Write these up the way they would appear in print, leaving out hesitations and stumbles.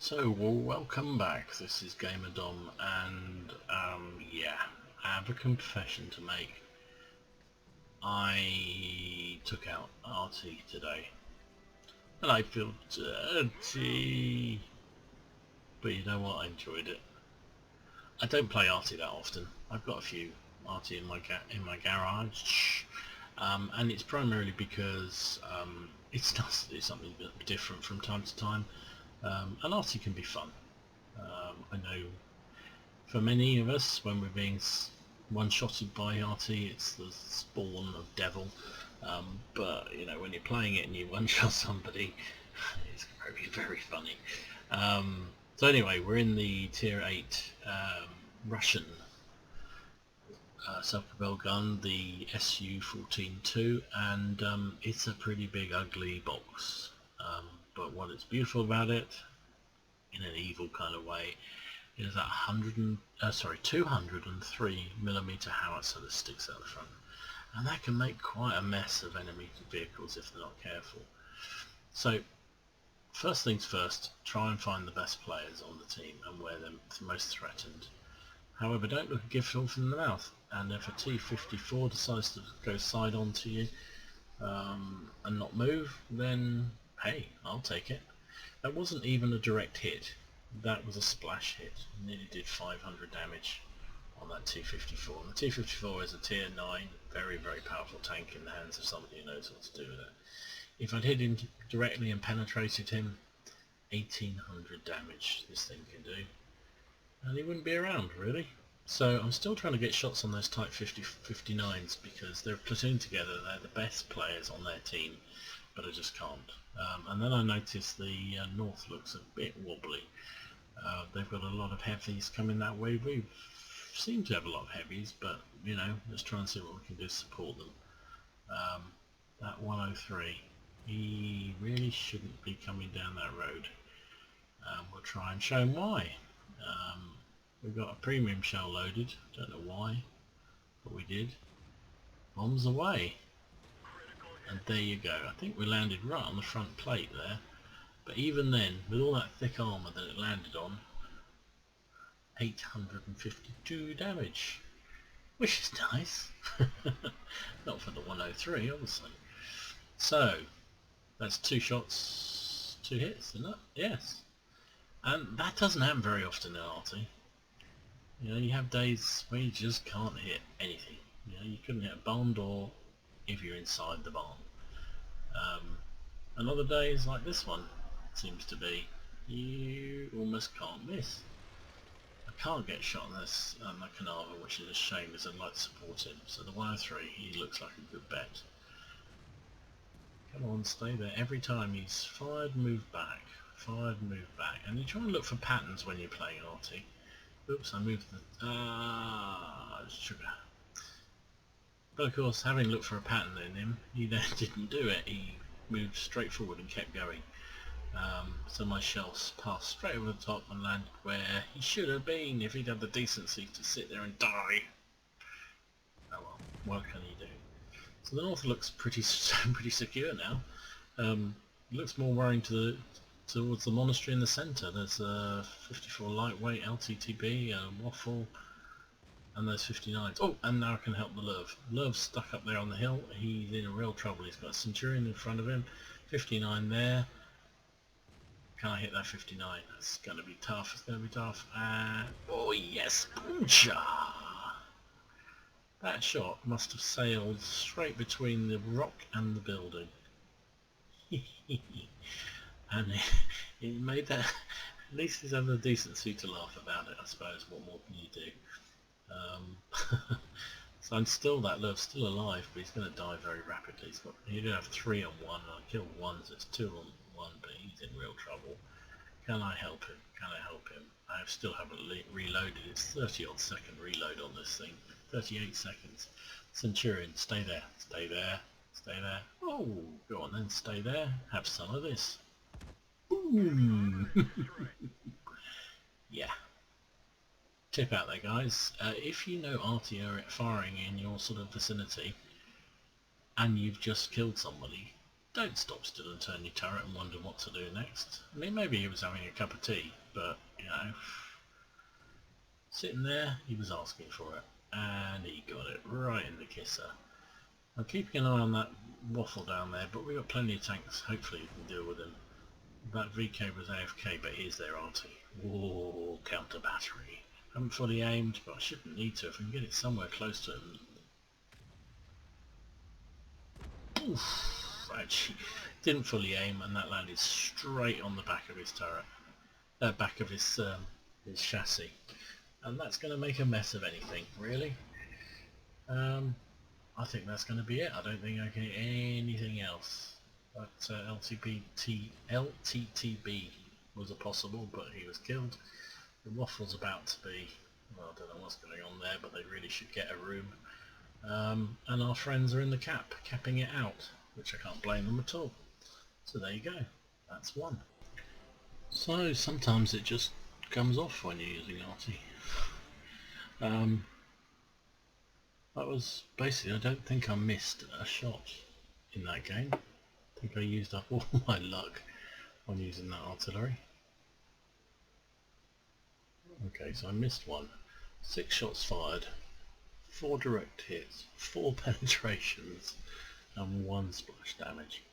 So, well, welcome back. This is GamerDom, and yeah, I have a confession to make. I took out Arty today, and I feel dirty. But you know what? I enjoyed it. I don't play Arty that often. I've got a few Arty in my garage, and it's primarily because it's nice to do something a bit different from time to time. And Arty can be fun. I know for many of us, when we're being one-shotted by Arty, it's the spawn of devil. But you know, when you're playing it and you one-shot somebody, it's very, very funny. So anyway, we're in the Tier 8 Russian self-propelled gun, the SU-14-2, and it's a pretty big, ugly box. But what is beautiful about it, in an evil kind of way, is that 203mm howitzer that sticks out the front, and that can make quite a mess of enemy vehicles if they're not careful. So first things first, try and find the best players on the team and where they're most threatened. However, don't look a gift horse in the mouth, and if a T-54 decides to go side on to you and not move, then hey, I'll take it. That wasn't even a direct hit. That was a splash hit. It nearly did 500 damage on that T-54. And the T-54 is a tier 9, very, very powerful tank in the hands of somebody who knows what to do with it. If I'd hit him directly and penetrated him, 1800 damage this thing can do. And he wouldn't be around, really. So I'm still trying to get shots on those Type 59s because they're platooned together. They're the best players on their team, but I just can't. And then I noticed the north looks a bit wobbly. They've got a lot of heavies coming that way. We seem to have a lot of heavies, but you know, let's try and see what we can do to support them. That 103, he really shouldn't be coming down that road. We'll try and show him why. We've got a premium shell loaded, don't know why, but we did. Bombs away. And there you go. I think we landed right on the front plate there. But even then, with all that thick armour that it landed on, 852 damage. Which is nice. Not for the 103, obviously. So, that's 2 shots, 2 hits, isn't it? Yes. And that doesn't happen very often in Arty. You know, you have days where you just can't hit anything. You know, you couldn't hit a barn door if you're inside the barn. And other days like this one seems to be, you almost can't miss. I can't get shot on this Macanava, which is a shame as I'd like to support him. So the 103, he looks like a good bet. Come on, stay there. Every time he's fired, move back. Fired, move back. And you try and look for patterns when you're playing Arty. Oops, I moved the... sugar. But of course, having looked for a pattern in him, he then didn't do it. He moved straight forward and kept going. So my shells passed straight over the top and landed where he should have been if he'd had the decency to sit there and die. Oh well, what can he do? So the north looks pretty secure now. It looks more worrying towards the monastery in the centre. There's a 54 lightweight LTTB, a waffle, and those 59s. Oh, and now I can help the Love. Love's stuck up there on the hill. He's in real trouble. He's got a Centurion in front of him. 59 there. Can I hit that 59? That's going to be tough. It's going to be tough. Oh yes, Boocha! That shot must have sailed straight between the rock and the building. And it made that. At least he's had the decency to laugh about it, I suppose. What more can you do? So I'm still, that Love's still alive, but he's going to die very rapidly. He did have 3 on 1, and I killed 1, so it's 2 on 1, but he's in real trouble. Can I help him? Can I help him? I still haven't reloaded. It's 30 odd second reload on this thing. 38 seconds. Centurion, stay there, stay there, stay there. Oh, go on then, stay there. Have some of this. Boom! Yeah. Tip out there, guys. If you know Arty are firing in your sort of vicinity, and you've just killed somebody, don't stop still and turn your turret and wonder what to do next. I mean, maybe he was having a cup of tea, but, you know, sitting there, he was asking for it, and he got it right in the kisser. I'm keeping an eye on that waffle down there, but we've got plenty of tanks. Hopefully you can deal with him. That VK was AFK, but here's their Arty. Whoa, counter battery. I haven't fully aimed, but I shouldn't need to if I can get it somewhere close to him. Oof, actually didn't fully aim, and that landed straight on the back of his turret, back of his chassis, and that's going to make a mess of anything, really. I think that's going to be it. I don't think I can get anything else. But LTTB was a possible, but he was killed. The waffle's about to be, well, I don't know what's going on there, but they really should get a room. And our friends are in the capping it out, which I can't blame them at all. So there you go. That's one. So sometimes it just comes off when you're using Arty. That was basically, I don't think I missed a shot in that game. I think I used up all my luck on using that artillery. Okay, so I missed one. 6 shots fired, 4 direct hits, 4 penetrations, and 1 splash damage.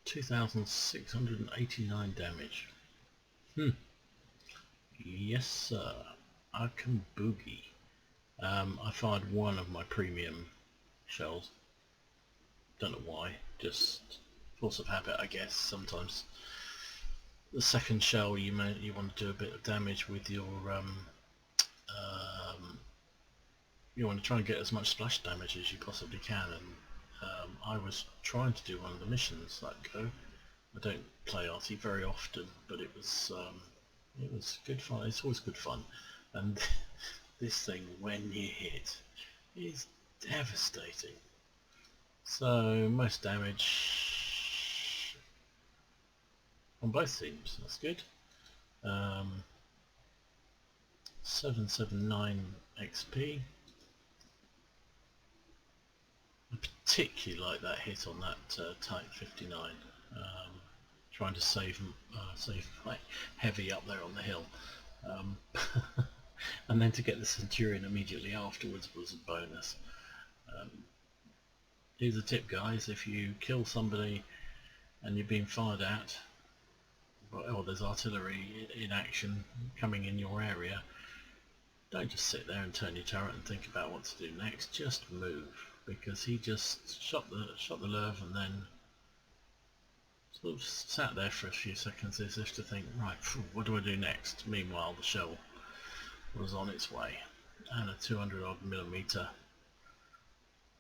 2,689 damage. Yes sir, I can boogie. I fired one of my premium shells. Don't know why, just force of habit I guess. Sometimes the second shell you want to do a bit of damage with your you want to try and get as much splash damage as you possibly can, and I was trying to do one of the missions that go. I don't play Arty very often, but it was good fun. It's always good fun, and this thing, when you hit, is devastating. So most damage on both teams, that's good. 779 XP. I particularly like that hit on that Type 59. Trying to save my heavy up there on the hill. And then to get the Centurion immediately afterwards was a bonus. Here's a tip guys, if you kill somebody and you're being fired at, or there's artillery in action coming in your area, don't just sit there and turn your turret and think about what to do next, just move, because he just shot the Lurv and then sort of sat there for a few seconds as if to think, right, what do I do next? Meanwhile the shell was on its way, and a 200 odd millimeter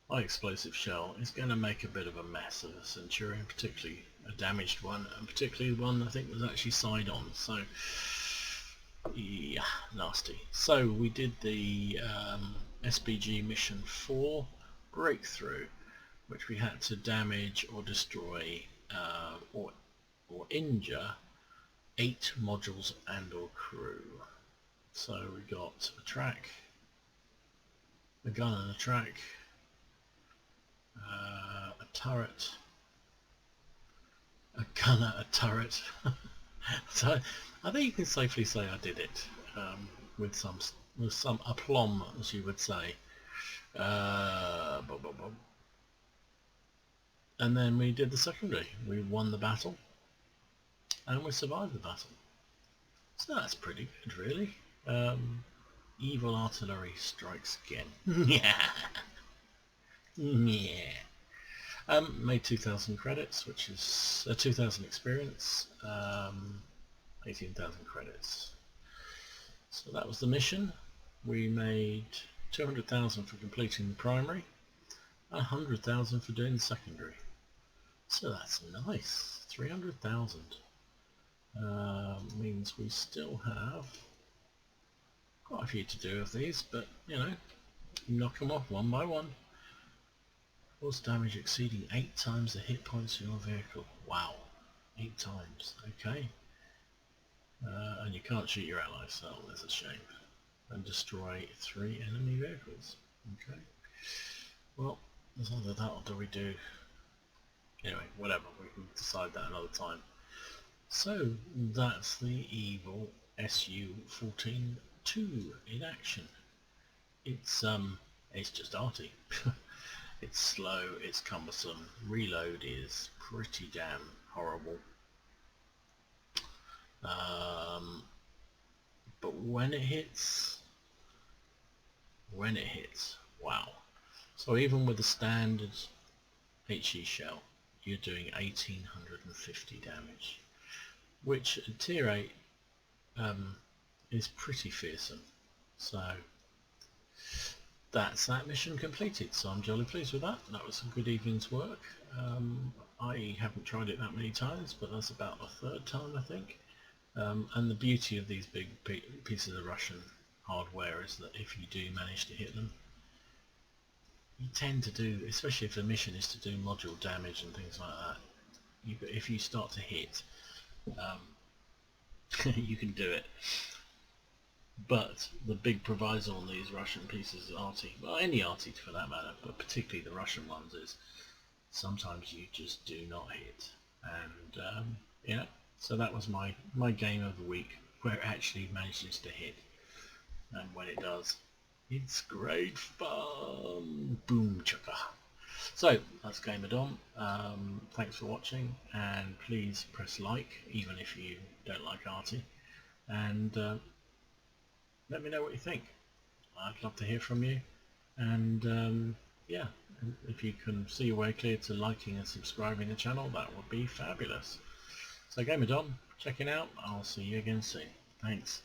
high explosive shell is going to make a bit of a mess of a Centurion, particularly a damaged one, and particularly one I think was actually side on, so yeah, nasty. So we did the SBG mission 4 breakthrough, which we had to damage or destroy or injure 8 modules and or crew. So we got a track, a gun and a track, a turret, a gunner, a turret. So I think you can safely say I did it with some aplomb, as you would say. And then we did the secondary. We won the battle, and we survived the battle. So that's pretty good, really. Evil artillery strikes again. Yeah. Yeah. Made 2,000 credits, which is 2,000 experience, 18,000 credits. So that was the mission. We made 200,000 for completing the primary, 100,000 for doing the secondary. So that's nice. 300,000 means we still have quite a few to do of these, but you know, knock them off one by one. Force damage exceeding 8 times the hit points of your vehicle. Wow, 8 times. Okay. And you can't shoot your allies, so that's a shame. And destroy 3 enemy vehicles. Okay. Well, there's either that or do we do Anyway, whatever, we can decide that another time. So that's the evil SU-14-2 in action. It's just Arty. It's slow, it's cumbersome, reload is pretty damn horrible. But when it hits, wow. So even with the standard HE shell, you're doing 1850 damage, which at tier 8 is pretty fearsome. So that's that mission completed, so I'm jolly pleased with that. That was a good evening's work. I haven't tried it that many times, but that's about the third time I think. And the beauty of these big pieces of Russian hardware is that if you do manage to hit them, you tend to do, especially if the mission is to do module damage and things like that, if you start to hit, you can do it. But the big proviso on these Russian pieces of Arty, well, any Arty for that matter, but particularly the Russian ones, is sometimes you just do not hit. And yeah, so that was my game of the week, where it actually manages to hit. And when it does, it's great fun. Boom chaka. So that's Gamer Dom. Thanks for watching, and please press like even if you don't like Arty, and let me know what you think. I'd love to hear from you, and yeah, if you can see your way clear to liking and subscribing the channel, that would be fabulous. So Gamer Dom, checking out. I'll see you again soon. Thanks.